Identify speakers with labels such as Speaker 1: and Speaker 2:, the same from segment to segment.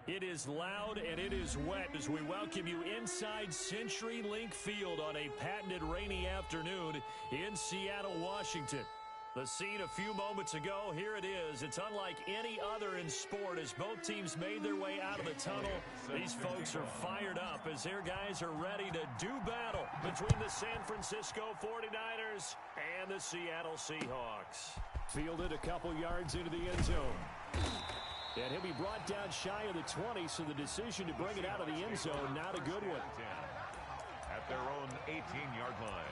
Speaker 1: It is loud and it is wet as we welcome you inside CenturyLink Field on a patented rainy afternoon in Seattle, Washington. The scene a few moments ago, here it is. It's unlike any other in sport as both teams made their way out of the tunnel. These folks are fired up as their guys are ready to do battle between the San Francisco 49ers and the Seattle Seahawks. Fielded a couple yards into the end zone. And he'll be brought down shy of the 20, so the decision to bring it out of the end zone, not a good one.
Speaker 2: At their own 18-yard line.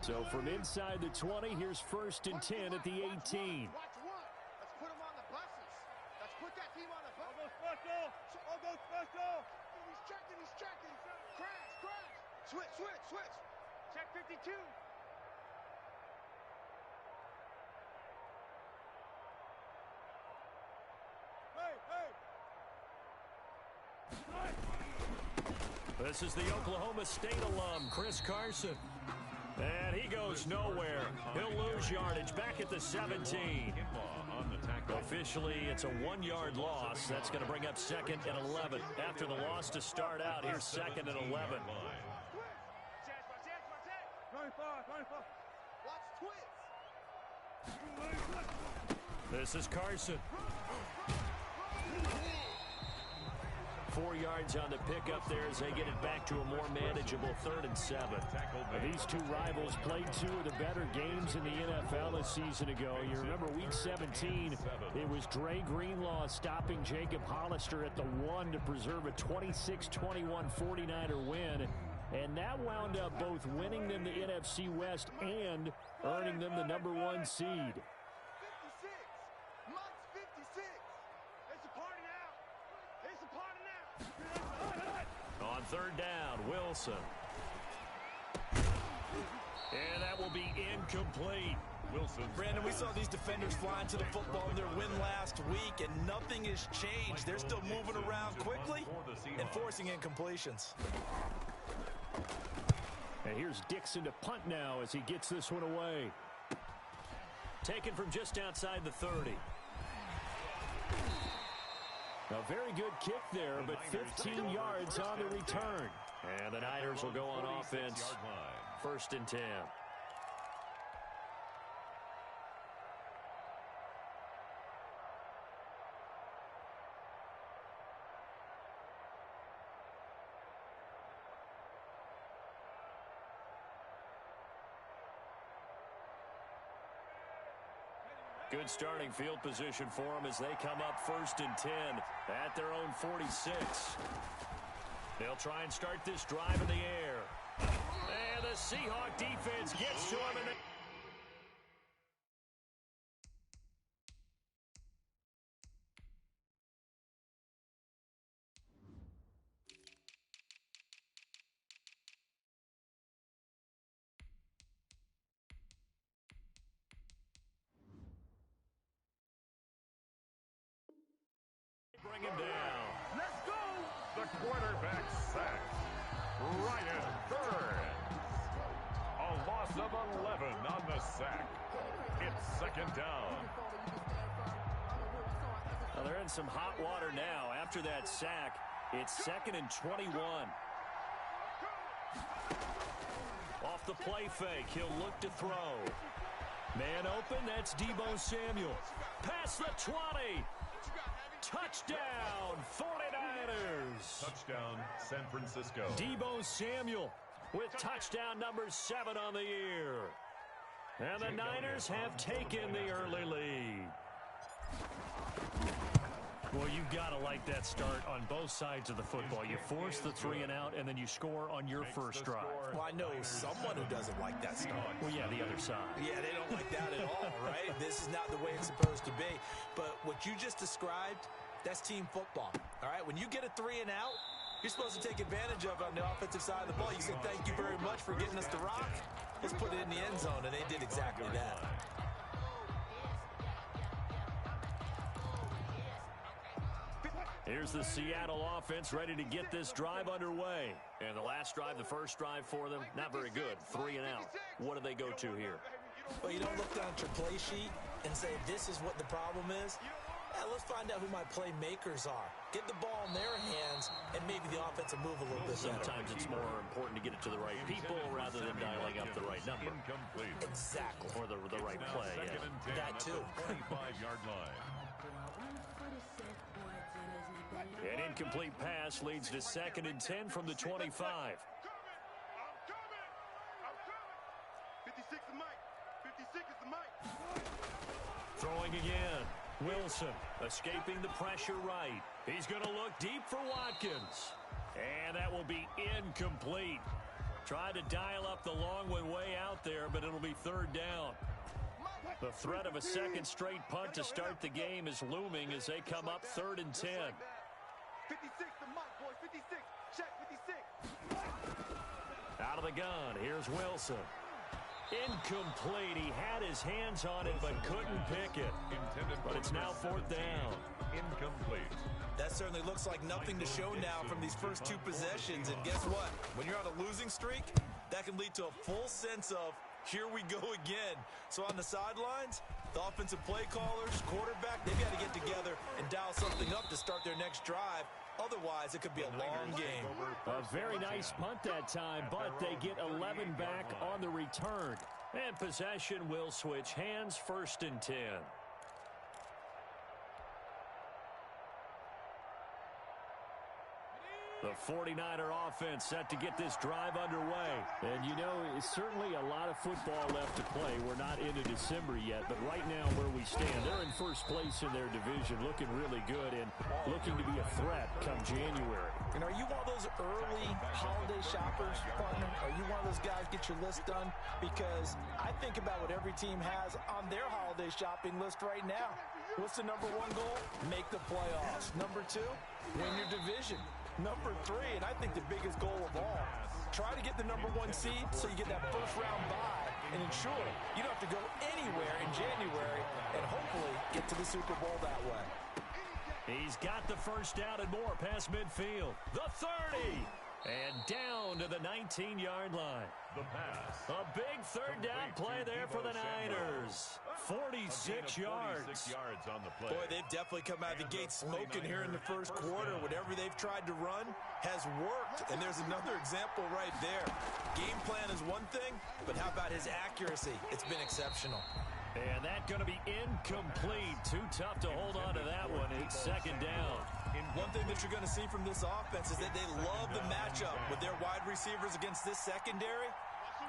Speaker 1: So from inside the 20, here's 1st and 10 at the 18.
Speaker 3: Watch one. Let's put them on the buses. Let's put that team on the bus. All go special. He's checking. Crash. Switch. Check 52. Hey.
Speaker 1: This is the Oklahoma State alum, Chris Carson. And he goes nowhere. He'll lose yardage back at the 17. Officially, it's a 1-yard loss. That's going to bring up 2nd and 11. After the loss to start out, here's 2nd and 11. This is Carson. 4 yards on the pickup there as they get it back to a more manageable 3rd and 7. These two rivals played 2 of the better games in the NFL a season ago. You remember week 17, it was Dre Greenlaw stopping Jacob Hollister at the 1 to preserve a 26-21 49er win. And that wound up both winning them the NFC West and earning them the number 1 seed. On 3rd down, Wilson. And that will be incomplete.
Speaker 2: Wilson.
Speaker 4: Brandon, we saw these defenders flying to the football in their win last week, and nothing has changed. They're still moving around quickly and forcing incompletions.
Speaker 1: And here's Dixon to punt now as he gets this one away. Taken from just outside the 30. A very good kick there, but 15 yards on the return. And the Niners will go on offense. 1st and 10. Good starting field position for them as they come up 1st and 10 at their own 46. They'll try and start this drive in the air. And the Seahawk defense gets to him. And bring him down.
Speaker 3: Let's go.
Speaker 2: The quarterback sacked. Ryan Burns. A loss of 11 on the sack. It's 2nd down.
Speaker 1: Well, they're in some hot water now. After that sack, it's 2nd and 21. Off the play fake, he'll look to throw. Man open, that's Debo Samuel. Past the 20. Touchdown, 49ers.
Speaker 2: Touchdown, San Francisco.
Speaker 1: Debo Samuel with touchdown number 7 on the year. And the Niners have taken the early lead. Well, you've got to like that start on both sides of the football. You force the 3 and out, and then you score on your first drive.
Speaker 4: Well, I know someone who doesn't like that start.
Speaker 1: Well, yeah, the other side.
Speaker 4: Yeah, they don't like that at all, right? This is not the way it's supposed to be. But what you just described, that's team football, all right? When you get a 3 and out, you're supposed to take advantage of it on the offensive side of the ball. You say, thank you very much for getting us the rock. Let's put it in the end zone, and they did exactly that.
Speaker 1: Here's the Seattle offense ready to get this drive underway. And the last drive, the first drive for them, not very good. 3 and out. What do they go to here?
Speaker 4: Well, you don't look down at your play sheet and say, this is what the problem is. Yeah, let's find out who my playmakers are. Get the ball in their hands, and maybe the offense will move a little bit better.
Speaker 1: Sometimes it's more important to get it to the right people rather than dialing up the right number.
Speaker 4: Exactly.
Speaker 1: Or the right play. Yeah.
Speaker 4: That too.
Speaker 2: 25-yard line.
Speaker 1: An incomplete pass leads to 2nd and 10 from the 25.
Speaker 3: I'm coming. 56 is Mike. 56 is the Mike.
Speaker 1: Throwing again. Wilson escaping the pressure right. He's going to look deep for Watkins. And that will be incomplete. Tried to dial up the long one way out there, but it'll be 3rd down. The threat of a second straight punt to start the game is looming as they come up 3rd and 10.
Speaker 3: 56 to Mike, boys. 56. Check 56.
Speaker 1: Out of the gun, here's Wilson. Incomplete. He had his hands on it but couldn't pick it. But it's now 4th down.
Speaker 2: Incomplete.
Speaker 4: That certainly looks like nothing to show now from these first 2 possessions. And guess what? When you're on a losing streak, that can lead to a full sense of, here we go again. So on the sidelines, the offensive play callers, quarterback, they've got to get together and dial something up to start their next drive. Otherwise, it could be a long game.
Speaker 1: A very nice punt that time, but they get 11 back on the return. And possession will switch hands, 1st and 10. The 49er offense set to get this drive underway. And, you know, it's certainly a lot of football left to play. We're not into December yet, but right now where we stand, they're in 1st place in their division, looking really good and looking to be a threat come January.
Speaker 4: And are you one of those early holiday shoppers, partner? Are you one of those guys get your list done? Because I think about what every team has on their holiday shopping list right now. What's the #1 goal? Make the playoffs. #2, win your division. #3, and I think the biggest goal of all, try to get the #1 seed so you get that first-round bye and ensure you don't have to go anywhere in January and hopefully get to the Super Bowl that way.
Speaker 1: He's got the first down and more past midfield. The 30. And down to the 19-yard line.
Speaker 2: The pass.
Speaker 1: A big 3rd down play there for the Niners. 46 yards.
Speaker 2: 46 yards on the play.
Speaker 4: Boy, they've definitely come out of the gate smoking here in the first quarter. Whatever they've tried to run has worked. And there's another example right there. Game plan is one thing, but how about his accuracy? It's been exceptional.
Speaker 1: And that's going to be incomplete. Too tough to hold on to that one. It's 2nd down.
Speaker 4: One thing that you're going to see from this offense is that they love the matchup with their wide receivers against this secondary.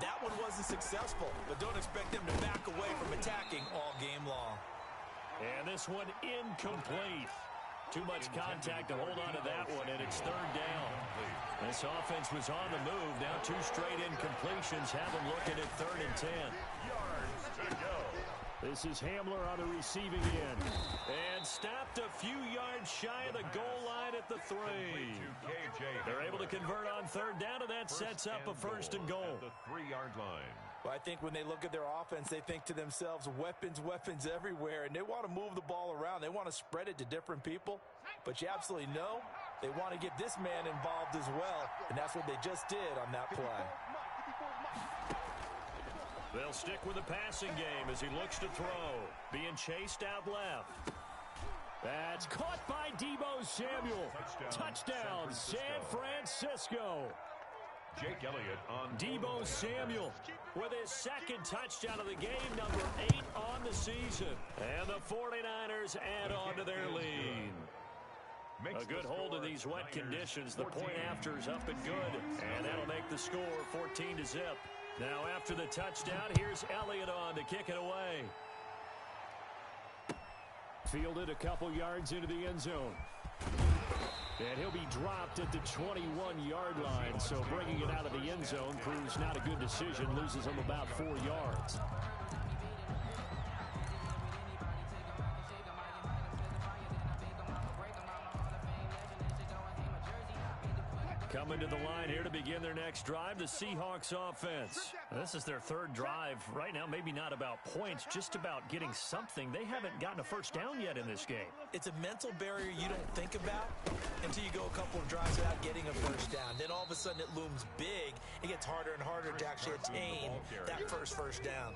Speaker 4: That one wasn't successful, but don't expect them to back away from attacking all game long.
Speaker 1: And this one incomplete. Too much contact to hold on to that one, and it's 3rd down. This offense was on the move. Now 2 straight incompletions have them looking at 3rd and 10.
Speaker 2: Yards to go.
Speaker 1: This is Hamler on the receiving end. And stopped a few yards shy of the goal line at the 3. They're able to convert on 3rd down, and that sets up a 1st and goal.
Speaker 2: At the 3-yard line.
Speaker 4: Well, I think when they look at their offense, they think to themselves, weapons, weapons everywhere, and they want to move the ball around. They want to spread it to different people, but you absolutely know they want to get this man involved as well, and that's what they just did on that play.
Speaker 1: They'll stick with the passing game as he looks to throw. Being chased out left. That's caught by Demo Samuel. Touchdown, San Francisco.
Speaker 2: Jake Elliott on
Speaker 1: Demo Samuel with his 2nd touchdown of the game, #8 on the season. And the 49ers add on to their lead. A good hold of these wet conditions. The point after is up and good. And that'll make the score 14-0. Now after the touchdown, here's Elliott on to kick it away. Fielded a couple yards into the end zone. And he'll be dropped at the 21-yard line, so bringing it out of the end zone proves not a good decision, loses him about 4 yards. Coming to the line here to begin their next drive, the Seahawks offense. This is their third drive right now. Maybe not about points, just about getting something. They haven't gotten a first down yet in this game.
Speaker 4: It's a mental barrier you don't think about until you go a couple of drives without getting a first down. Then all of a sudden it looms big. It gets harder and harder to actually attain that first down.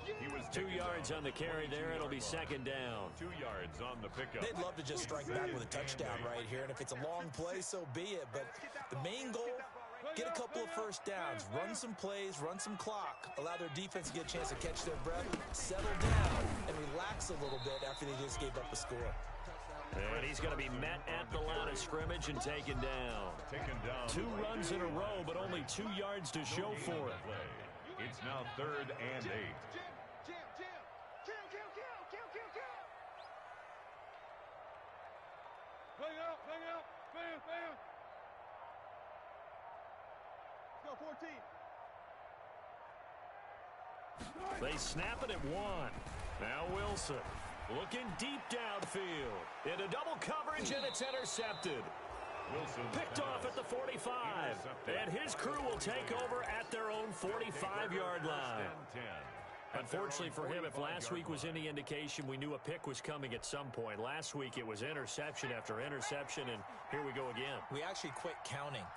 Speaker 1: 2 yards on the carry there. It'll be second down.
Speaker 2: 2 yards on the pickup.
Speaker 4: They'd love to just strike back with a touchdown right here. And if it's a long play, so be it. But the main goal, get a couple of first downs, run some plays, run some clock, allow their defense to get a chance to catch their breath, settle down, and relax a little bit after they just gave up a score.
Speaker 1: And he's going to be met at the line of scrimmage and taken down. 2 runs in a row, but only 2 yards to show for it.
Speaker 2: It's now 3rd and 8.
Speaker 3: Bang out, bam. Go 14.
Speaker 1: They snap it at 1. Now Wilson looking deep downfield. Into double coverage, and it's intercepted.
Speaker 2: Wilson
Speaker 1: Picked off at the 45. And his crew will take over at their own 45-yard line. Unfortunately for him, if last week was any indication, we knew a pick was coming at some point. Last week, it was interception after interception, and here we go again.
Speaker 4: We actually quit counting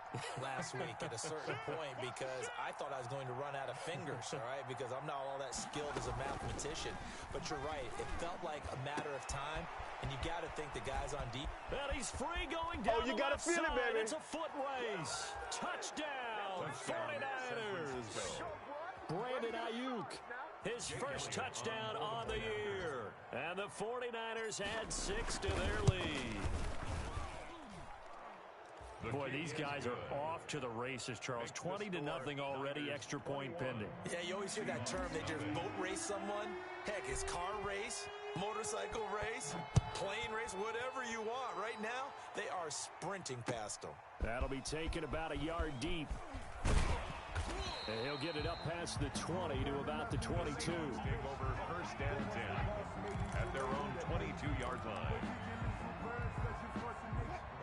Speaker 4: last week at a certain point because I thought I was going to run out of fingers, all right, because I'm not all that skilled as a mathematician. But you're right. It felt like a matter of time, and you got to think the guys on deep.
Speaker 1: And he's free going down
Speaker 3: you
Speaker 1: the
Speaker 3: gotta
Speaker 1: left
Speaker 3: feel it,
Speaker 1: side.
Speaker 3: baby.
Speaker 1: It's a foot race. Touchdown, 49ers. Brandon Ayuk, his first touchdown on the year. And the 49ers add 6 to their lead. Boy, these guys are off to the races, Charles. 20-0 already, extra point pending.
Speaker 4: Yeah, you always hear that term. They just boat race someone. Heck, it's car race, motorcycle race, plane race, whatever you want. Right now, they are sprinting past them.
Speaker 1: That'll be taken about a yard deep. And he'll get it up past the 20 to about the 22.
Speaker 2: Take over 1st and 10 at their own 22-yard line.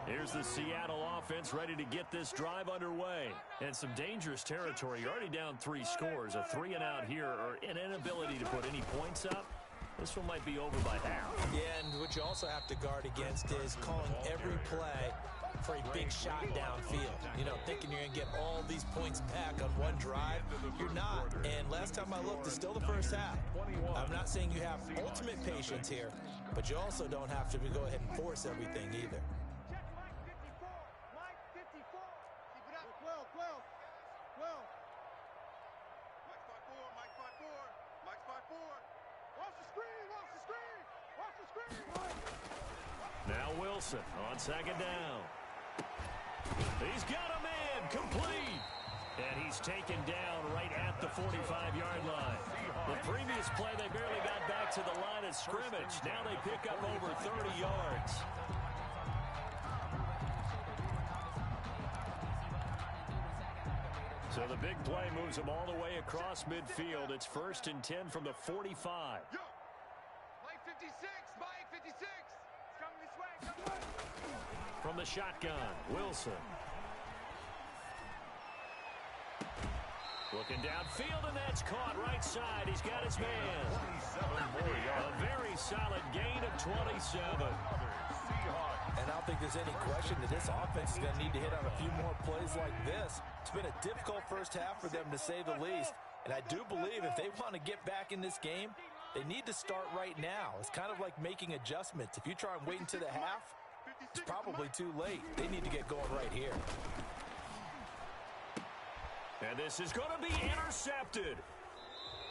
Speaker 1: Here's the Seattle offense ready to get this drive underway. And some dangerous territory. You're already down 3 scores. A 3-and-out here, or an inability to put any points up. This one might be over by half.
Speaker 4: Yeah, and what you also have to guard against is calling every play for a big shot downfield. You know, thinking you're going to get all these points back on one drive. You're not. And last time I looked, it's still the first half. I'm not saying you have ultimate patience here, but you also don't have to go ahead and force everything either.
Speaker 3: Mike 54. Keep it up. 12. Mike 54. Watch the screen.
Speaker 1: Now Wilson on second down. He's got a man complete. And he's taken down right at the 45-yard line. The previous play, they barely got back to the line of scrimmage. Now they pick up over 30 yards. So the big play moves them all the way across midfield. It's 1st and 10 from the 45.
Speaker 3: Mike 56. It's coming this way.
Speaker 1: From the shotgun, Wilson. Looking downfield, and that's caught right side. He's got his man. A very solid gain of 27.
Speaker 4: And I don't think there's any question that this offense is going to need to hit on a few more plays like this. It's been a difficult first half for them, to say the least. And I do believe if they want to get back in this game, they need to start right now. It's kind of like making adjustments. If you try and wait until the half, it's probably too late. They need to get going right here.
Speaker 1: And this is going to be intercepted.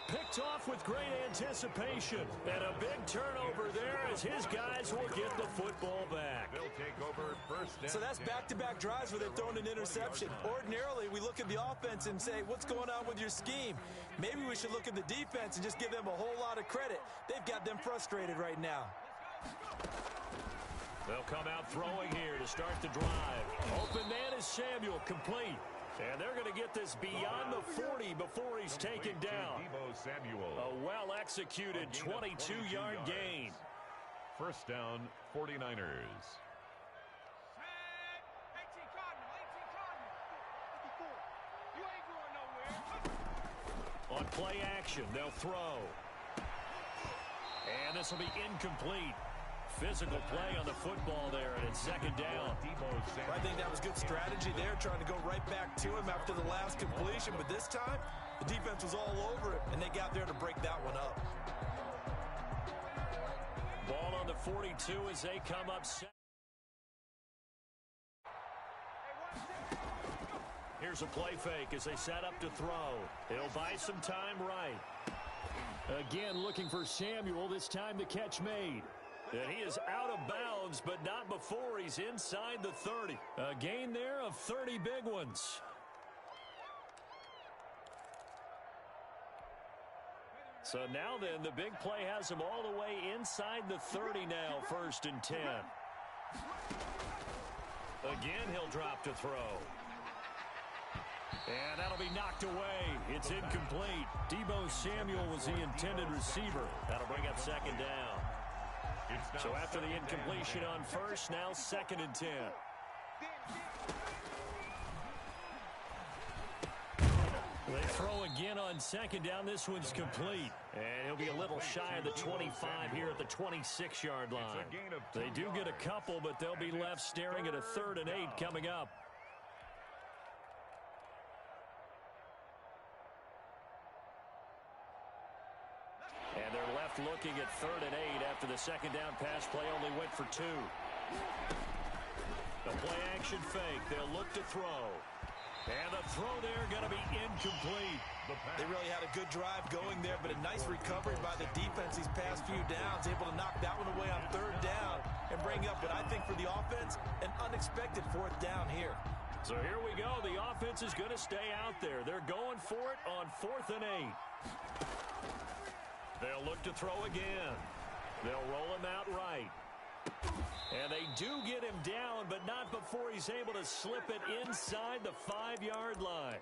Speaker 1: Picked off with great anticipation. And a big turnover there as his guys will get the football back.
Speaker 2: They'll take over 1st and
Speaker 4: So that's back-to-back drives where they've thrown an interception. Ordinarily, we look at the offense and say, what's going on with your scheme? Maybe we should look at the defense and just give them a whole lot of credit. They've got them frustrated right now.
Speaker 1: They'll come out throwing here to start the drive. Open man is Samuel, complete. And they're going to get this beyond the 40 before he's taken down. A well-executed 22-yard gain.
Speaker 2: 1st down, 49ers.
Speaker 1: On play action, they'll throw. And this will be incomplete. Physical play on the football there, and it's second down.
Speaker 4: I think that was good strategy there, trying to go right back to him after the last completion. But this time, the defense was all over it, and they got there to break that one up.
Speaker 1: Ball on the 42 as they come up. Here's a play fake as they set up to throw. He'll buy some time right. Again, looking for Samuel. This time the catch made. And he is out of bounds, but not before he's inside the 30. A gain there of 30 big ones. So now then, the big play has him all the way inside the 30 now, 1st and 10. Again, he'll drop to throw. And that'll be knocked away. It's incomplete. Debo Samuel was the intended receiver. That'll bring up second down. So after the incompletion on 1st, now 2nd and 10. They throw again on 2nd down. This one's complete. And he'll be a little shy of the 25 here at the 26-yard line. They do get a couple, but they'll be left staring at a 3rd and 8 coming up. And they're left looking at 3rd and 8 after the 2nd down pass play only went for 2. The play action fake. They'll look to throw. And the throw there going to be incomplete.
Speaker 4: They really had a good drive going there, but a nice recovery by the defense these past few downs, able to knock that one away on 3rd down and bring up what I think for the offense, an unexpected 4th down here.
Speaker 1: So here we go. The offense is going to stay out there. They're going for it on 4th and 8. They'll look to throw again. They'll roll him out right. And they do get him down, but not before he's able to slip it inside the 5-yard line.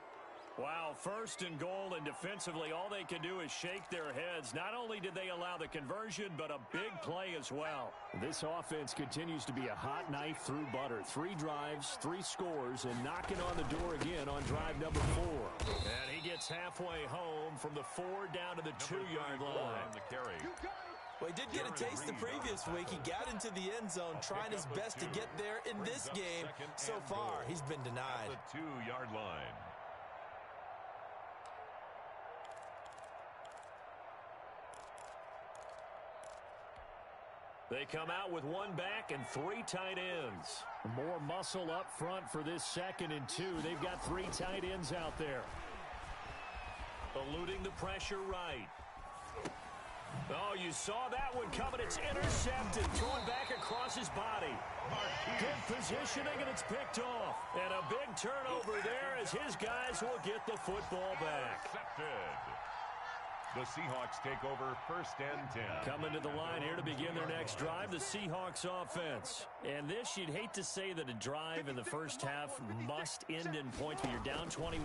Speaker 1: Wow, 1st and goal, and defensively all they can do is shake their heads. Not only did they allow the conversion, but a big play as well. This offense continues to be a hot knife through butter. 3 drives, 3 scores, and knocking on the door again on drive number 4. And he gets halfway home from the 4 down to the 2-yard line.
Speaker 4: Well, he did get a taste the previous week. He got into the end zone, trying his best to get there in this game. So far, he's been denied.
Speaker 2: The 2-yard line.
Speaker 1: They come out with 1 back and 3 tight ends. More muscle up front for this 2nd and 2. They've got 3 tight ends out there. Eluding the pressure right. Oh, you saw that one coming. It's intercepted. Thrown back across his body. Good positioning, and it's picked off. And a big turnover there as his guys will get the football back.
Speaker 2: Intercepted. The Seahawks take over 1st and 10.
Speaker 1: Coming to the line here to begin their next drive, the Seahawks offense. And this, you'd hate to say that a drive in the first half must end in points, but you're down 21-0.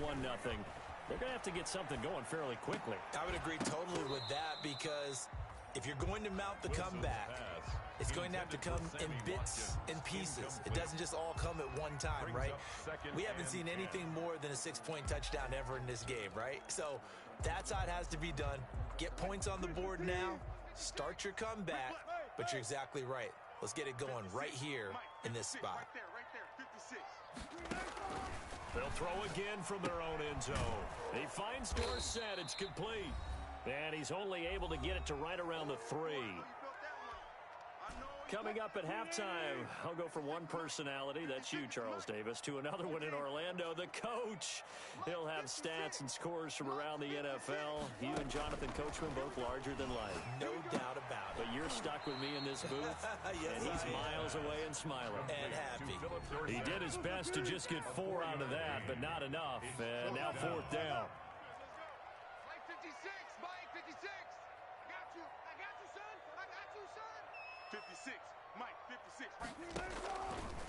Speaker 1: They're going to have to get something going fairly quickly.
Speaker 4: I would agree totally with that, because if you're going to mount the comeback, it's going to have to come in bits and pieces. It doesn't just all come at one time, right? We haven't seen anything more than a 6-point touchdown ever in this game, right? So that's how it has to be done. Get points on the board now. Start your comeback. But you're exactly right. Let's get it going right here in this spot.
Speaker 1: They'll throw again from their own end zone. He finds Dorsett. It's complete. And he's only able to get it to right around the 3. Coming up at halftime, I'll go from one personality, that's you, Charles Davis, to another one in Orlando, the coach. He'll have stats and scores from around the NFL. You and Jonathan Coachman both larger than life.
Speaker 4: No doubt about it.
Speaker 1: But you're stuck with me in this booth,
Speaker 4: yes,
Speaker 1: and he's miles away and smiling.
Speaker 4: And happy.
Speaker 1: He did his best to just get 4 out of that, but not enough. And now 4th down.
Speaker 3: Mike 56, Mike 56. I got you, son. I got you, son. 56, Mike 56.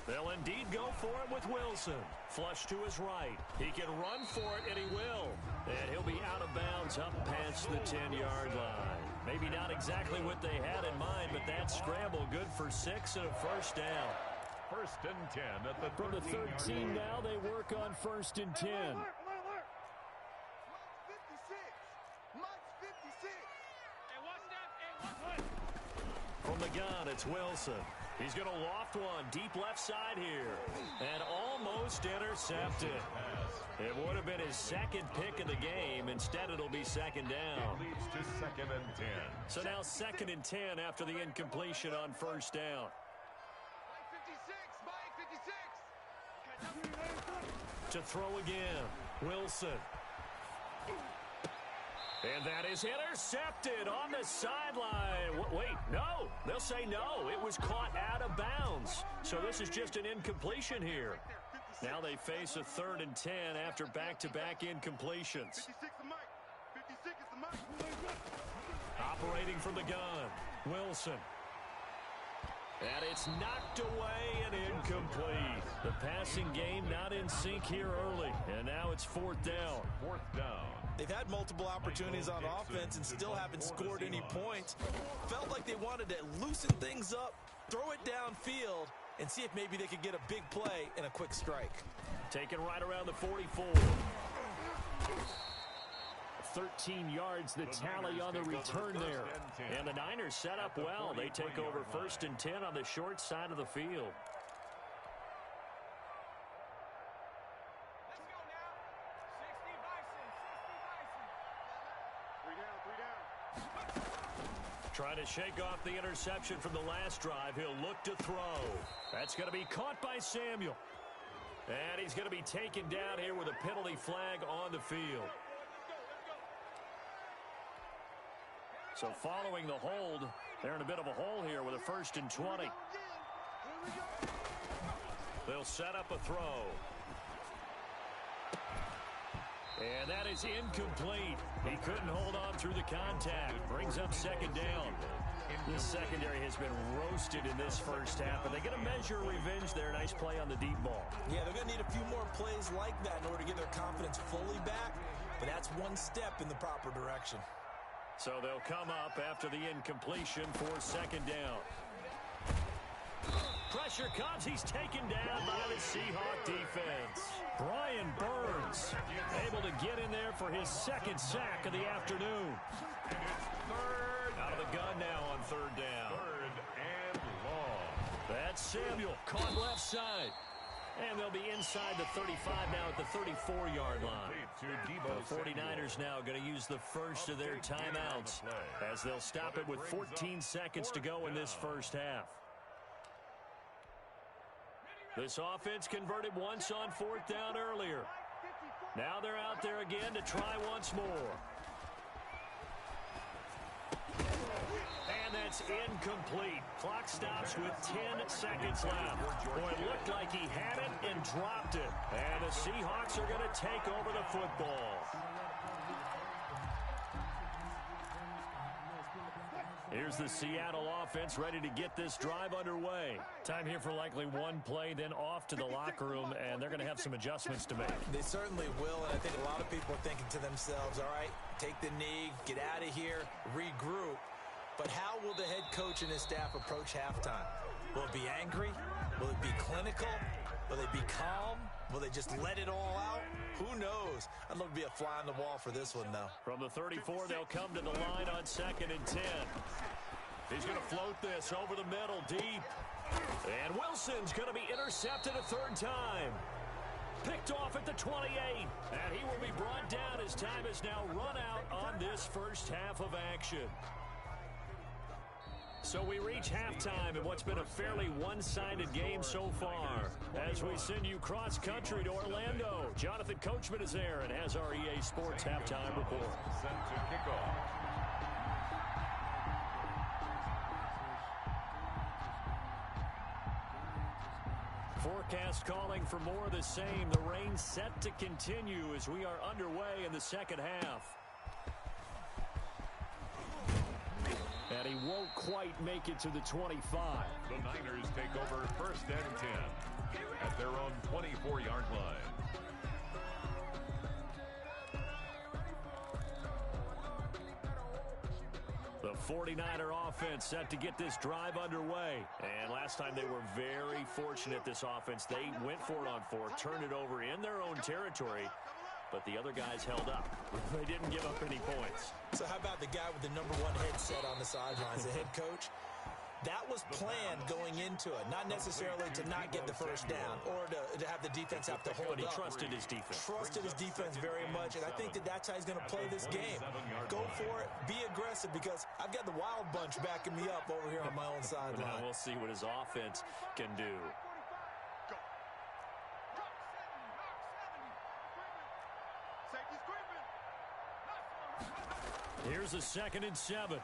Speaker 1: They'll indeed go for it with Wilson. Flush to his right. He can run for it, and he will. And he'll be out of bounds up past the 10-yard line. Maybe not exactly what they had in mind, but that scramble good for 6 and a 1st down.
Speaker 2: 1st and 10 at the
Speaker 1: From the 13 now, they work on 1st and 10. from the gun, it's Wilson. He's going to loft one deep left side here. And almost intercepted. It would have been his second pick of the game. Instead, it'll be second down.
Speaker 2: It leads to 2nd and 10.
Speaker 1: So now 2nd and 10 after the incompletion on first down. To throw again, Wilson. And that is intercepted on the sideline. Wait, no. They'll say no. It was caught out of bounds. So this is just an incompletion here. Now they face a 3rd and 10 after back-to-back incompletions. Operating from the gun, Wilson. And it's knocked away and incomplete. The passing game not in sync here early. And now it's 4th down.
Speaker 2: 4th down.
Speaker 4: They've had multiple opportunities on offense and still haven't scored any points. Felt like they wanted to loosen things up, throw it downfield, and see if maybe they could get a big play and a quick strike.
Speaker 1: Taken right around the 44. 13 yards the tally on the return there. And the Niners set up well. They take over 1st and 10 on the short side of the field. Trying to shake off the interception from the last drive. He'll look to throw. That's going to be caught by Samuel. And he's going to be taken down here with a penalty flag on the field. So following the hold, they're in a bit of a hole here with a 1st and 20. They'll set up a throw. And that is incomplete. He couldn't hold on through the contact. Brings up 2nd down. This secondary has been roasted in this first half, but they get a measure of revenge there. Nice play on the deep ball. Yeah, they're going to need a few more plays like that in order to get their confidence fully back, but that's one step in the proper direction. So they'll come up after the incompletion for 2nd down. Pressure comes. He's taken down by the Seahawk defense. Brian Burns able to get in there for his 2nd sack of the afternoon.
Speaker 2: And it's 3rd.
Speaker 1: Out of the gun now on 3rd down.
Speaker 2: 3rd and long.
Speaker 1: That's Samuel caught left side. And they'll be inside the 35 now at the 34-yard line. The 49ers now going to use the first of their timeouts as they'll stop it with 14 seconds to go in this first half. This offense converted once on 4th down earlier. Now they're out there again to try once more. And that's incomplete. Clock stops with 10 seconds left. Boy, it looked like he had it and dropped it. And the Seahawks are going to take over the football. Here's the Seattle offense ready to get this drive underway. Time here for likely one play, then off to the locker room, and they're going to have some adjustments to make.
Speaker 4: They certainly will, and I think a lot of people are thinking to themselves, all right, take the knee, get out of here, regroup. But how will the head coach and his staff approach halftime? Will it be angry? Will it be clinical? Will they be calm? Will they just let it all out? Who knows? I'd love to be a fly on the wall for this one, though.
Speaker 1: From the 34, they'll come to the line on 2nd and 10. He's going to float this over the middle deep. And Wilson's going to be intercepted a 3rd time. Picked off at the 28. And he will be brought down as time has now run out on this first half of action. So we reach halftime in what's been a fairly one-sided game so far. As we send you cross-country to Orlando, Jonathan Coachman is there and has our EA Sports halftime report.
Speaker 2: Set to kick off.
Speaker 1: Forecast calling for more of the same. The rain set to continue as we are underway in the second half. And he won't quite make it to the 25.
Speaker 2: The Niners take over 1st and 10 at their own 24-yard line.
Speaker 1: The 49er offense set to get this drive underway. And last time they were very fortunate, this offense. They went for it on 4th, turned it over in their own territory, but the other guys held up. They didn't give up any points.
Speaker 4: So how about the guy with the #1 headset on the sidelines, the head coach? That was planned going into it, not necessarily to not get the first down or to have the defense have to hold up.
Speaker 1: He trusted his defense.
Speaker 4: Trusted his defense very much, and I think that's how he's going to play this game. Go for it, be aggressive, because I've got the Wild Bunch backing me up over here on my own sideline.
Speaker 1: Now we'll see what his offense can do. Here's a 2nd and 7.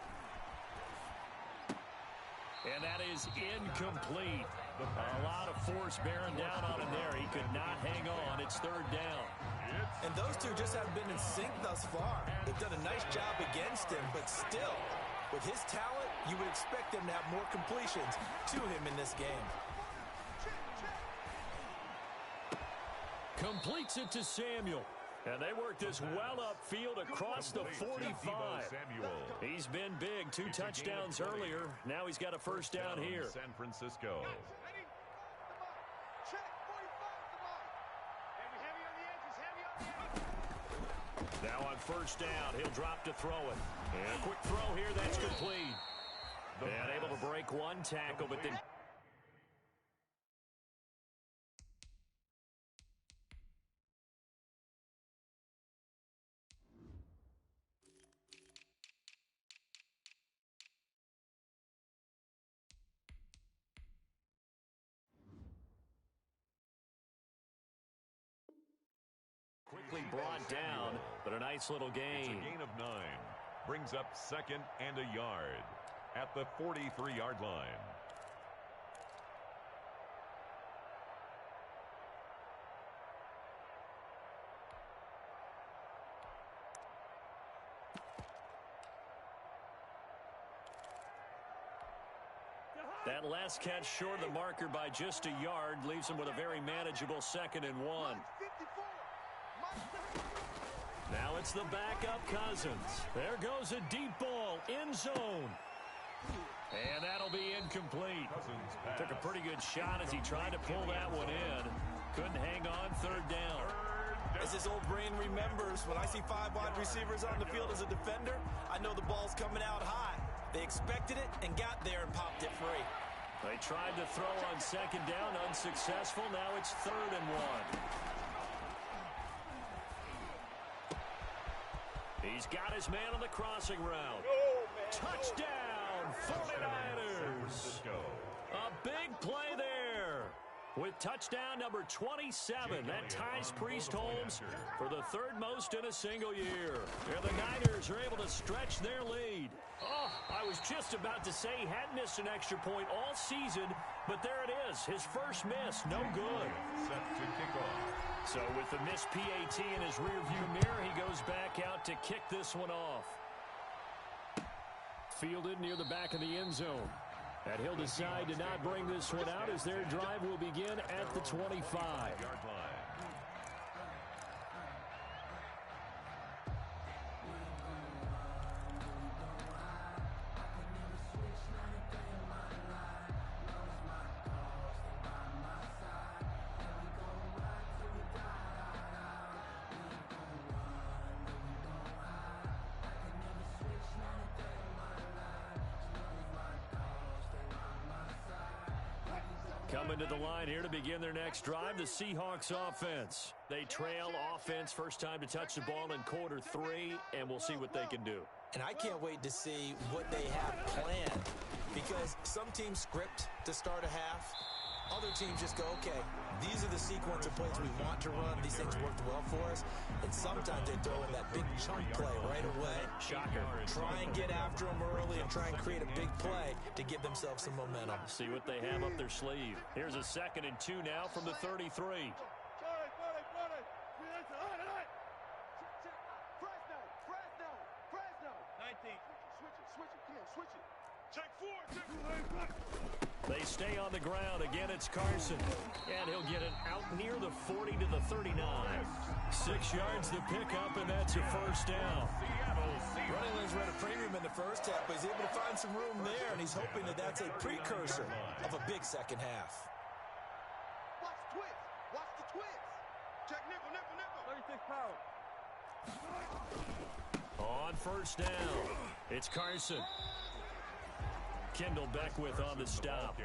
Speaker 1: And that is incomplete. A lot of force bearing down on him there. He could not hang on. It's 3rd down.
Speaker 4: And those two just haven't been in sync thus far. They've done a nice job against him, but still, with his talent, you would expect them to have more completions to him in this game.
Speaker 1: Completes it to Samuel. And they work this well upfield across the 45. He's been big. 2 touchdowns earlier. Now he's got a first down here.
Speaker 2: San Francisco.
Speaker 1: Now on first down, he'll drop to throw it. And a quick throw here, that's complete. And able to break one tackle, but then... quickly brought down, but a nice little gain.
Speaker 2: It's a gain of 9. Brings up 2nd and a yard at the 43-yard line.
Speaker 1: That last catch short of the marker by just a yard leaves him with a very manageable 2nd and 1. Now it's the backup Cousins. There goes a deep ball, end zone. And that'll be incomplete. Took a pretty good shot as he tried to pull that one in. Couldn't hang on, 3rd down.
Speaker 4: As his old brain remembers, when I see 5 wide receivers on the field as a defender, I know the ball's coming out high. They expected it and got there and popped it free.
Speaker 1: They tried to throw on 2nd down, unsuccessful. Now it's 3rd and 1. He's got his man on the crossing route. Touchdown, 49ers. A big play there. With touchdown number 27, that ties Priest Holmes for the 3rd most in a single year. And the Niners are able to stretch their lead. Oh, I was just about to say he hadn't missed an extra point all season, but there it is. His first miss, no good.
Speaker 2: Set to kick off.
Speaker 1: So with the missed PAT in his rearview mirror, he goes back out to kick this one off. Fielded near the back of the end zone. And he'll decide to not bring this one out as their drive will begin at the 25-yard line. Coming to the line here to begin their next drive, the Seahawks offense. They trail offense, first time to touch the ball in quarter 3, and we'll see what they can do.
Speaker 4: And I can't wait to see what they have planned, because some teams script to start a half. Other teams just go, okay, these are the sequence of plays we want to run. These things worked well for us. And sometimes they throw in that big chunk play right away.
Speaker 1: Shocker.
Speaker 4: Try and get after them early and try and create a big play to give themselves some momentum.
Speaker 1: See what they have up their sleeve. Here's a 2nd and 2 now from the 33. They stay on the ground. Again, it's Carson. And he'll get it out near the 40 to the 39. 6 yards to pick up, and that's a first down.
Speaker 4: Running lanes ran a premium in the first half, but he's able to find some room there, and he's hoping that that's a precursor of a big second half.
Speaker 3: Watch the twist. Watch the twist. Check nickel, nickel, nickel. 36 power.
Speaker 1: On first down, it's Carson. Kendall Beckwith on the stop.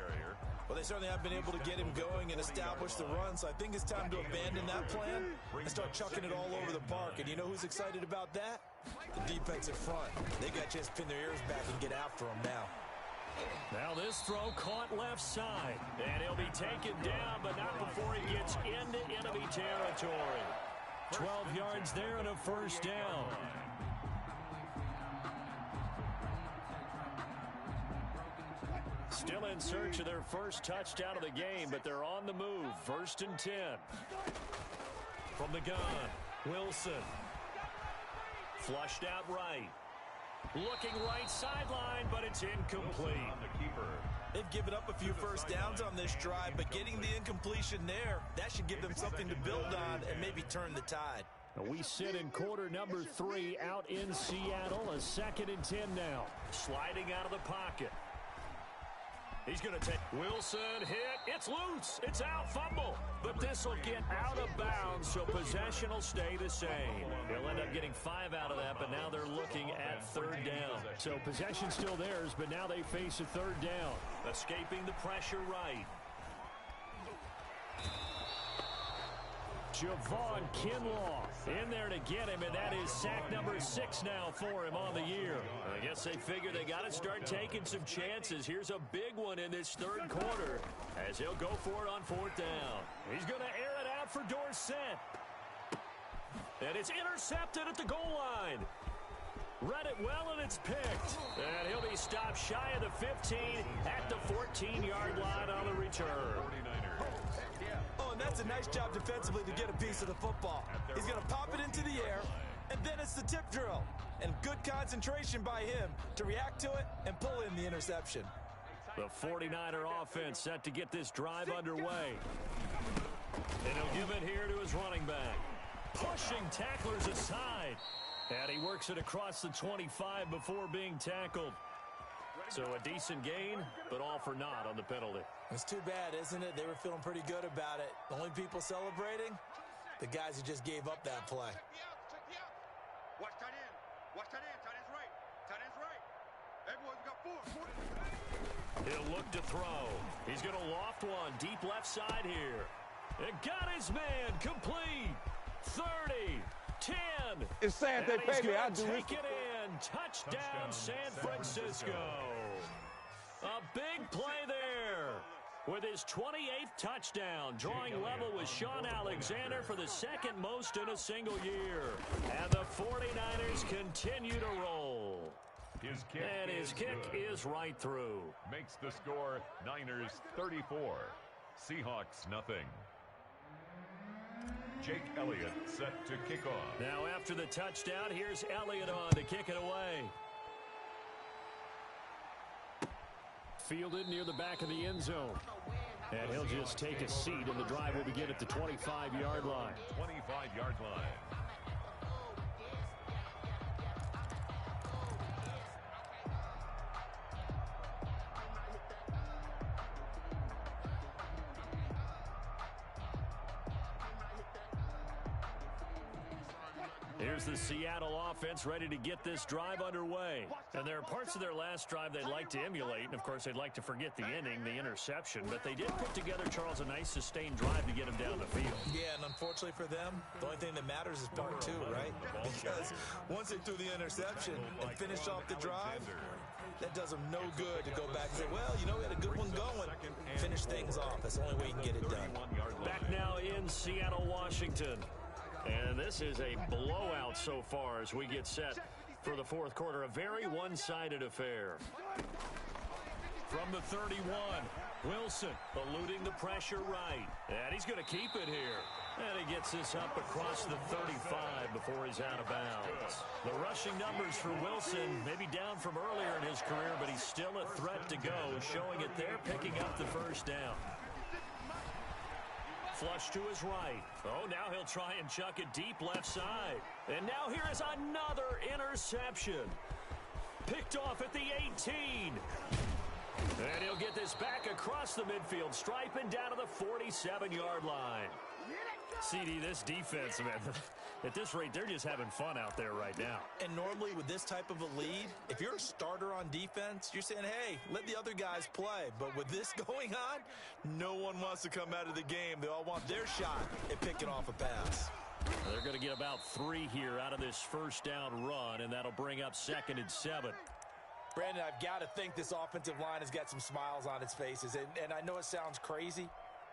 Speaker 4: Well, they certainly have been able to get him going and establish the run, so I think it's time to abandon that plan and start chucking it all over the park. And you know who's excited about that? The defensive front. They got a chance to pin their ears back and get after him now.
Speaker 1: Now this throw caught left side, and he'll be taken down, but not before he gets into enemy territory. 12 yards there and a first down. Still in search of their first touchdown of the game, but they're on the move. 1st and 10. From the gun, Wilson. Flushed out right. Looking right sideline, but it's incomplete.
Speaker 4: They've given up a few first downs on this drive, but getting the incompletion there, that should give them something to build on and maybe turn the tide.
Speaker 1: We sit in quarter number 3 out in Seattle. A 2nd and 10 now. Sliding out of the pocket. He's going to take Wilson, hit, it's loose, it's out, fumble. But this will get out of bounds, so possession will stay the same. They'll end up getting 5 out of that, but now they're looking at 3rd down. So possession still theirs, but now they face a 3rd down. Escaping the pressure right. Javon Kinlaw in there to get him, and that is sack number 6 now for him on the year. I guess they figure they got to start taking some chances. Here's a big one in this 3rd quarter as he'll go for it on 4th down. He's going to air it out for Dorsett. And it's intercepted at the goal line. Read it well, and it's picked. And he'll be stopped shy of the 15 at the 14-yard line on the return.
Speaker 4: Oh, and that's a nice job defensively to get a piece of the football. He's going to pop it into the air, and then it's the tip drill. And good concentration by him to react to it and pull in the interception.
Speaker 1: The 49er offense set to get this drive underway. And he'll give it here to his running back. Pushing tacklers aside. And he works it across the 25 before being tackled. So a decent gain, but all for naught on the penalty.
Speaker 4: It's too bad, isn't it? They were feeling pretty good about it. The only people celebrating, the guys who just gave up that play.
Speaker 3: Check me out. Watch tight end. Watch tight end. Tight end's right. Tight end's right. Everyone's got 4.
Speaker 1: He'll look to throw. He's going to loft one deep left side here. And got his man complete. 30, 10.
Speaker 5: It's sad they pay me. I do
Speaker 1: take it in. Touchdown, San Francisco. A big play there with his 28th touchdown, drawing level with Sean Alexander for the 2nd most in a single year. And the 49ers continue to roll. His kick is right through.
Speaker 2: Makes the score Niners 34, Seahawks nothing. Jake Elliott set to kick off.
Speaker 1: Now after the touchdown, here's Elliott on to kick it away. Fielded near the back of the end zone. And he'll just take a seat, and the drive will begin at the 25-yard line.
Speaker 2: 25-yard line.
Speaker 1: Here's the Seattle offense ready to get this drive underway. And there are parts of their last drive they'd like to emulate. And, of course, they'd like to forget the inning, the interception. But they did put together, Charles, a nice sustained drive to get him down the field.
Speaker 4: Yeah, and unfortunately for them, the only thing that matters is part 2, right? Because once they threw the interception and finished off the drive, that does them no good to go back and say, well, you know, we had a good one going. Finish things off. That's the only way you can get it done.
Speaker 1: Back now in Seattle, Washington. And this is a blowout so far as we get set for the 4th quarter. A very one-sided affair. From the 31, Wilson eluding the pressure right. And he's going to keep it here. And he gets this up across the 35 before he's out of bounds. The rushing numbers for Wilson maybe down from earlier in his career, but he's still a threat to go, showing it there, picking up the first down. Flush to his right. Oh, now he'll try and chuck it deep left side. And now here is another interception. Picked off at the 18. And he'll get this back across the midfield stripe and down to the 47-yard line. CD, this defense, man, at this rate, they're just having fun out there right now.
Speaker 4: And normally with this type of a lead, if you're a starter on defense, you're saying, hey, let the other guys play. But with this going on, no one wants to come out of the game. They all want their shot at picking off a pass.
Speaker 1: They're going to get about 3 here out of this first down run, and that'll bring up 2nd and 7.
Speaker 4: Brandon, I've got to think this offensive line has got some smiles on its faces. And I know it sounds crazy,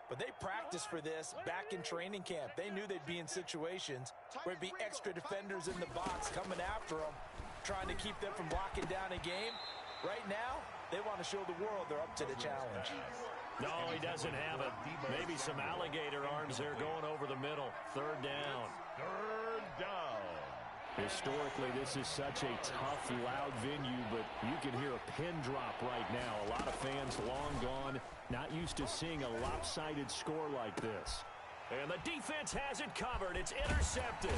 Speaker 4: but they practiced for this back in training camp. They knew they'd be in situations where it'd be extra defenders in the box coming after them, trying to keep them from locking down a game. Right now, they want to show the world they're up to the challenge.
Speaker 1: No, he doesn't have it. Maybe some alligator arms there going over the middle. 3rd down.
Speaker 2: 3rd down.
Speaker 1: Historically, this is such a tough, loud venue, but you can hear a pin drop right now. A lot of fans long gone, not used to seeing a lopsided score like this. And the defense has it covered. It's intercepted.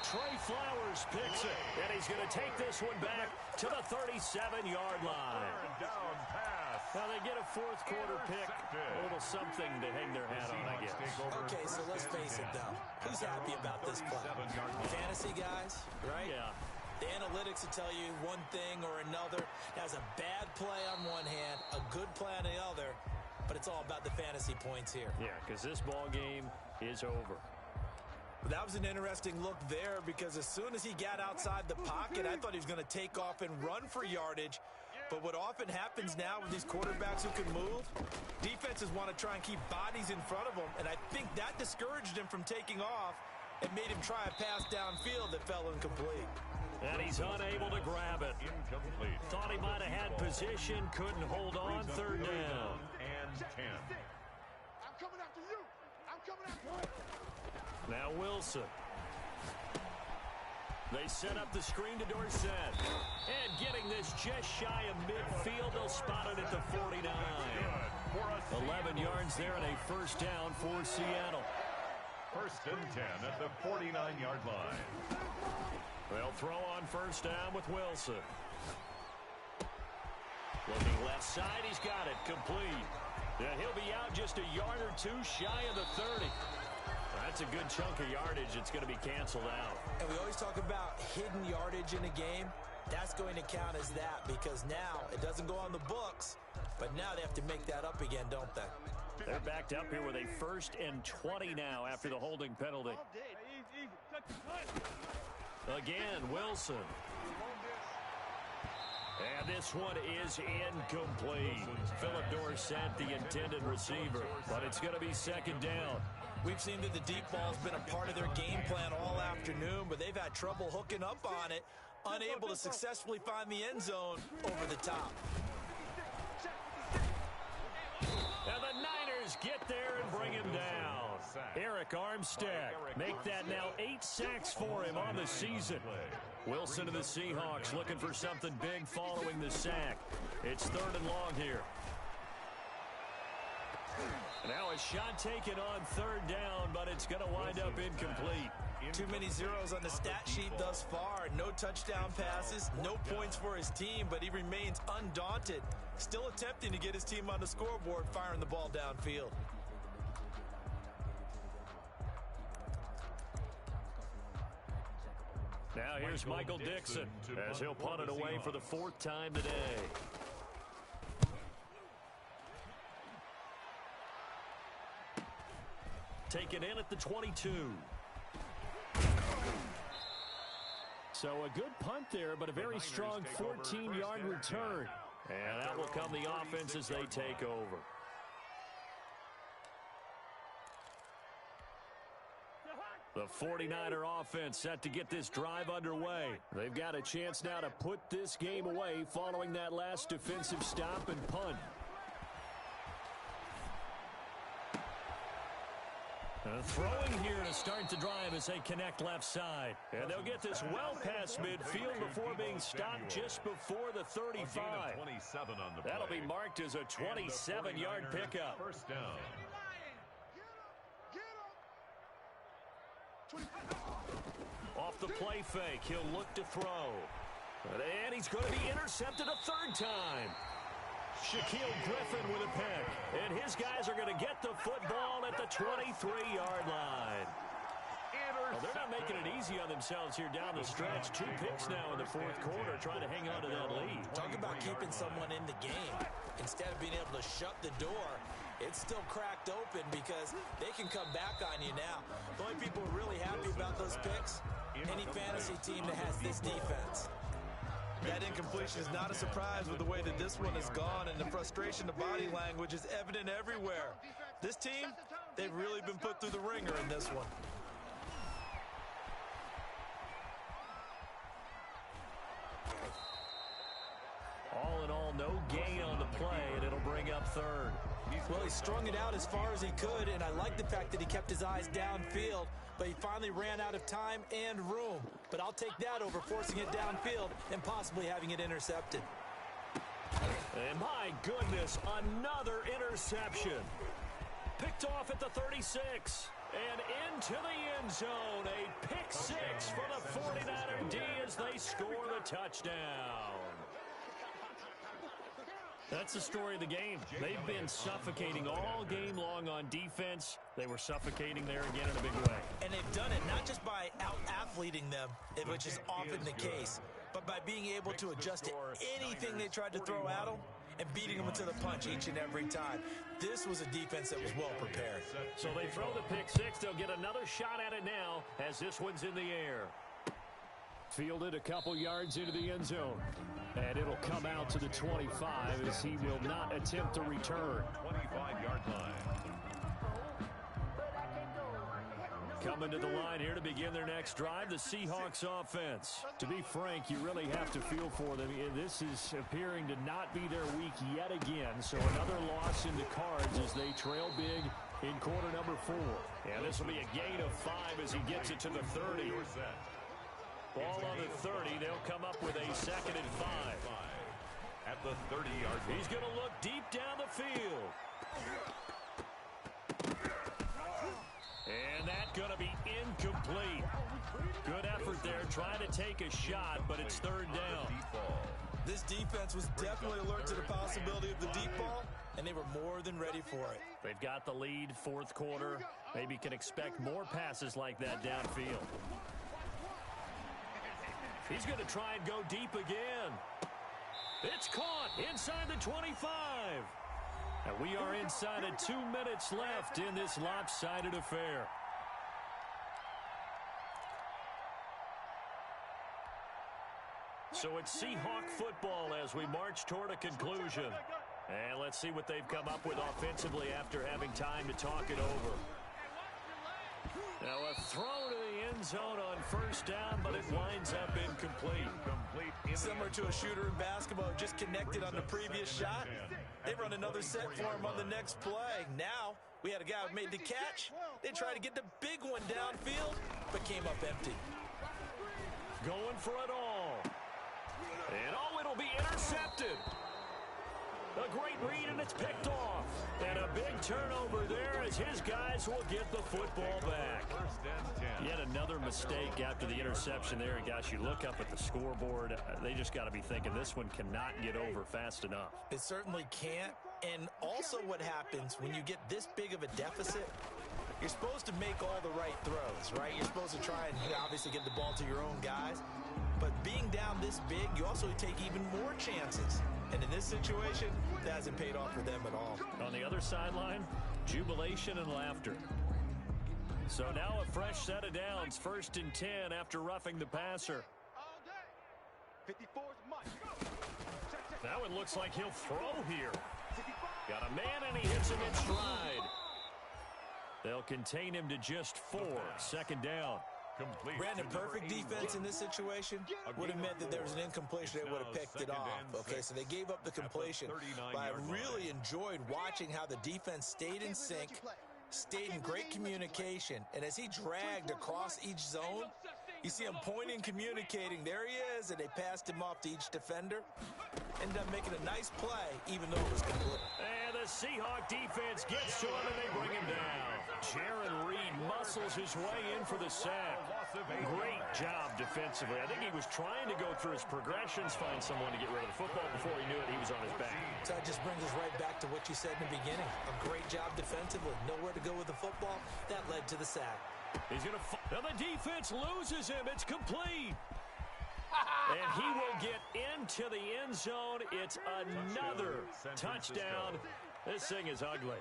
Speaker 1: Trey Flowers picks it, and he's going to take this one back to the 37-yard line.
Speaker 2: 3rd down pass.
Speaker 1: Now they get a 4th quarter pick. A little something to hang their hat on, I guess.
Speaker 4: Okay, so let's face it, though. Who's happy about this play? Fantasy guys, right?
Speaker 1: Yeah.
Speaker 4: The analytics will tell you one thing or another. That's a bad play on one hand, a good play on the other, but it's all about the fantasy points here.
Speaker 1: Yeah, because this ball game is over.
Speaker 4: That was an interesting look there because as soon as he got outside the pocket, I thought he was going to take off and run for yardage. But what often happens now with these quarterbacks who can move, defenses want to try and keep bodies in front of them, and I think that discouraged him from taking off and made him try a pass downfield that fell incomplete.
Speaker 1: And he's unable to grab it.
Speaker 2: Incomplete.
Speaker 1: Thought he might have had position, couldn't hold on. 3rd down.
Speaker 2: And 10.
Speaker 3: I'm coming after you. I'm coming after you.
Speaker 1: Now Wilson. They set up the screen to Dorsett. And getting this just shy of midfield, they'll spot it at the 49. 11 yards there and a 1st down for Seattle.
Speaker 2: 1st and 10 at the 49-yard line.
Speaker 1: They'll throw on 1st down with Wilson. Looking left side, he's got it complete. And he'll be out just a yard or 2 shy of the 30. That's a good chunk of yardage. It's going to be canceled out.
Speaker 4: And we always talk about hidden yardage in a game. That's going to count as that because now it doesn't go on the books, but now they have to make that up again, don't they?
Speaker 1: They're backed up here with a 1st and 20 now after the holding penalty. Again, Wilson. And this one is incomplete. Philip Dorsett, the intended receiver, but it's going to be 2nd down.
Speaker 4: We've seen that the deep ball's been a part of their game plan all afternoon, but they've had trouble hooking up on it, unable to successfully find the end zone over the top.
Speaker 1: And the Niners get there and bring him down. Eric Armstead, make that now 8 sacks for him on the season. Wilson to the Seahawks looking for something big following the sack. It's 3rd and long here. Now a shot taken on 3rd down, but it's going to wind up incomplete.
Speaker 4: Too many zeros on the stat sheet thus far. No touchdown passes, no points for his team, but he remains undaunted. Still attempting to get his team on the scoreboard, firing the ball downfield.
Speaker 1: Now here's Michael Dixon as he'll punt it away for the 4th time today. Taken in at the 22. So a good punt there, but a very strong 14-yard return. And that will come the offense as they take over. The 49er offense set to get this drive underway. They've got a chance now to put this game away following that last defensive stop and punt. Throwing here to start the drive as they connect left side. And they'll get this well past midfield before being stopped just before the 35. That'll be marked as a 27-yard pickup.
Speaker 2: 1st down.
Speaker 1: Off the play fake, he'll look to throw. And he's going to be intercepted a 3rd time. Shaquille Griffin with a pick. And his guys are going to get the football at the 23-yard line. Well, they're not making it easy on themselves here down the stretch. 2 picks now in the fourth quarter, trying to hang on to that lead.
Speaker 4: Talk about keeping someone in the game. Instead of being able to shut the door, it's still cracked open because they can come back on you now. The only people who are really happy about those picks, any fantasy team that has this defense. That incompletion is not a surprise with the way that this one has gone, and the frustration, the body language is evident everywhere. This team, they've really been put through the ringer in this one.
Speaker 1: All in all, no gain on the play, and it'll bring up third.
Speaker 4: Well, he strung it out as far as he could, and I like the fact that he kept his eyes downfield, but he finally ran out of time and room. But I'll take that over forcing it downfield and possibly having it intercepted.
Speaker 1: And my goodness, another interception. Picked off at the 36. And into the end zone, a pick 6 for the 49er D as they score the touchdown. That's the story of the game. They've been suffocating all game long on defense. They were suffocating there again in a big way.
Speaker 4: And they've done it not just by out-athleting them, which is often the case, but by being able to adjust to anything they tried to throw at them and beating them into the punch each and every time. This was a defense that was well prepared.
Speaker 1: So they throw the pick 6. They'll get another shot at it now as this one's in the air. Fielded a couple yards into the end zone. And it'll come out to the 25 as he will not attempt to return.
Speaker 2: 25-yard line.
Speaker 1: Coming to the line here to begin their next drive, the Seahawks offense. To be frank, you really have to feel for them. This is appearing to not be their week yet again. So another loss in the cards as they trail big in quarter number 4. And this will be a gain of 5 as he gets it to the 30. Ball on the 30. They'll come up with a 2nd and 5.
Speaker 2: At the 30-yard line.
Speaker 1: He's going to look deep down the field. And that's going to be incomplete. Good effort there, trying to take a shot, but it's 3rd down.
Speaker 4: This defense was definitely alert to the possibility of the deep ball, and they were more than ready for it.
Speaker 1: They've got the lead, 4th quarter. Maybe can expect more passes like that downfield. He's going to try and go deep again. It's caught inside the 25. And we are inside of 2 minutes left in this lopsided affair. So it's Seahawk football as we march toward a conclusion. And let's see what they've come up with offensively after having time to talk it over. Now a throw to the end zone on 1st down, but it winds up incomplete.
Speaker 4: Similar to a shooter in basketball who just connected on the previous shot. They run another set for him on the next play. Now we had a guy who made the catch. They tried to get the big one downfield, but came up empty.
Speaker 1: Going for it all. And it'll be intercepted. A great read, and it's picked off. And a big turnover there as his guys will get the football back. Yet another mistake after the interception there. And, gosh, you look up at the scoreboard. They just got to be thinking this one cannot get over fast enough.
Speaker 4: It certainly can't. And also what happens when you get this big of a deficit, you're supposed to make all the right throws, right? You're supposed to try and obviously get the ball to your own guys. But being down this big, you also take even more chances. And in this situation, that hasn't paid off for them at all.
Speaker 1: On the other sideline, jubilation and laughter. So now a fresh set of downs, 1st and 10 after roughing the passer. Now it looks like he'll throw here. Got a man and he hits him in stride. They'll contain him to just 4. 2nd down.
Speaker 4: Brandon, perfect defense in this situation would have meant that there was an incompletion. They would have picked it off. Okay, so they gave up the completion. But I really enjoyed watching how the defense stayed in sync, stayed in great communication. And as he dragged across each zone, you see him pointing, communicating. There he is, and they passed him off to each defender. Ended up making a nice play, even though it was complete.
Speaker 1: And the Seahawk defense gets to him, and they bring him down. Jaron Reed muscles his way in for the sack. Great job defensively. I think he was trying to go through his progressions, find someone to get rid of the football. Before he knew it, he was on his back.
Speaker 4: So that just brings us right back to what you said in the beginning. A great job defensively. Nowhere to go with the football. That led to the sack.
Speaker 1: He's going to... Now the defense loses him. It's complete. And he will get into the end zone. It's another touchdown. This thing is ugly.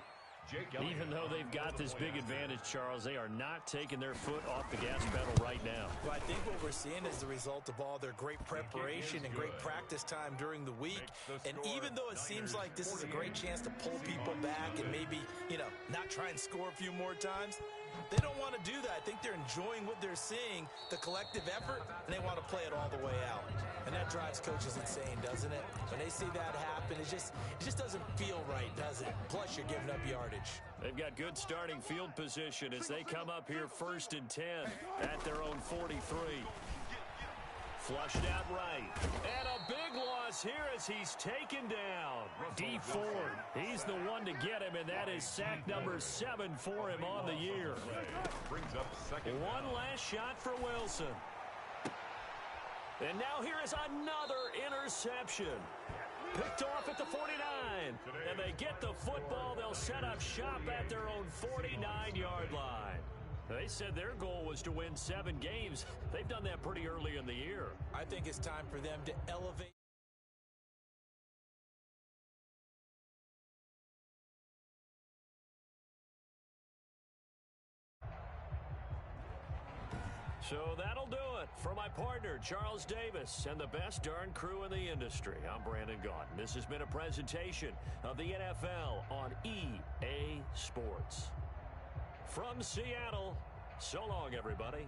Speaker 1: Even though they've got this big advantage, Charles, they are not taking their foot off the gas pedal right now.
Speaker 4: Well, I think what we're seeing is the result of all their great preparation and great practice time during the week. And even though it seems like this is a great chance to pull people back and maybe, not try and score a few more times, they don't want to do that. I think they're enjoying what they're seeing, the collective effort, and they want to play it all the way out. And that drives coaches insane, doesn't it? When they see that happen, it just doesn't feel right, does it? Plus, you're giving up yardage.
Speaker 1: They've got good starting field position as they come up here 1st and 10 at their own 43. Flushed out right. And a big loss here as he's taken down. D Ford, he's the one to get him, and that is sack number 7 for him on the year. One last shot for Wilson. And now here is another interception. Picked off at the 49. And they get the football. They'll set up shop at their own 49-yard line. They said their goal was to win 7 games. They've done that pretty early in the year.
Speaker 4: I think it's time for them to elevate.
Speaker 1: So that'll do it for my partner, Charles Davis, and the best darn crew in the industry. I'm Brandon Gaudin. This has been a presentation of the NFL on EA Sports. From Seattle, so long, everybody.